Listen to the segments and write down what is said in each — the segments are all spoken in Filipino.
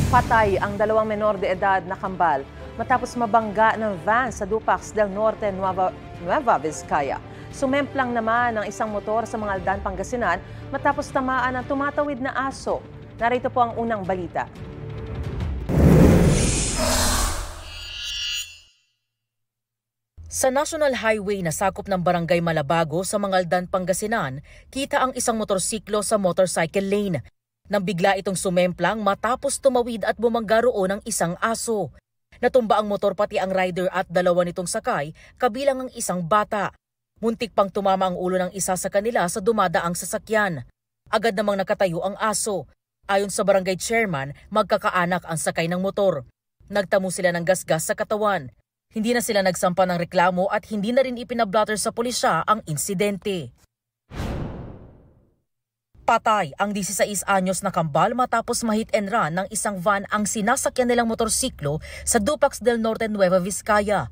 Patay ang dalawang menor de edad na kambal matapos mabangga ng van sa Dupax del Norte, Nueva Vizcaya. Sumemplang naman ang isang motor sa Mangaldan, Pangasinan matapos tamaan ng tumatawid na aso. Narito po ang unang balita. Sa National Highway na sakop ng Barangay Malabago sa Mangaldan, Pangasinan, kita ang isang motorsiklo sa motorcycle lane. Nang bigla itong sumemplang matapos tumawid at bumangga roon ang isang aso. Natumba ang motor pati ang rider at dalawa nitong sakay, kabilang ang isang bata. Muntik pang tumama ang ulo ng isa sa kanila sa dumadaang sasakyan. Agad namang nakatayo ang aso. Ayon sa barangay chairman, magkakaanak ang sakay ng motor. Nagtamo sila ng gasgas sa katawan. Hindi na sila nagsampa ng reklamo at hindi na rin ipinablatter sa pulisya ang insidente. Patay ang 16 anyos na kambal matapos ma-hit and run ng isang van ang sinasakyan nilang motorsiklo sa Dupax del Norte, Nueva Vizcaya.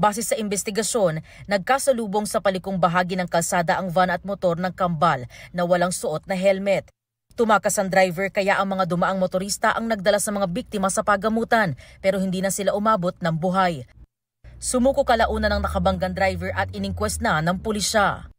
Base sa investigasyon, nagkasalubong sa palikong bahagi ng kalsada ang van at motor ng kambal na walang suot na helmet. Tumakas ang driver kaya ang mga dumaang motorista ang nagdala sa mga biktima sa pagamutan pero hindi na sila umabot ng buhay. Sumuko kalaunan ng nakabanggang driver at iningkwes na ng pulisya.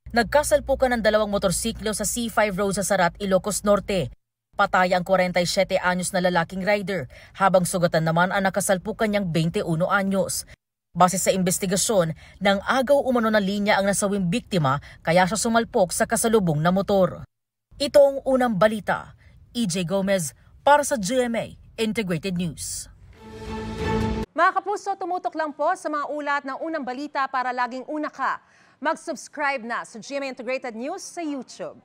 Nagkasalpukan ng dalawang motorsiklo sa C5 Road sa Sarat, Ilocos Norte. Patay ang 47 anyos na lalaking rider, habang sugatan naman ang nakasalpukan niyang 21 anyos. Base sa investigasyon, nang agaw umano ng linya ang nasawing biktima kaya siya sumalpok sa kasalubong na motor. Ito ang unang balita. EJ Gomez para sa GMA Integrated News. Mga kapuso, tumutok lang po sa mga ulat ng unang balita para laging una ka. Mag-subscribe na sa GMA Integrated News sa YouTube.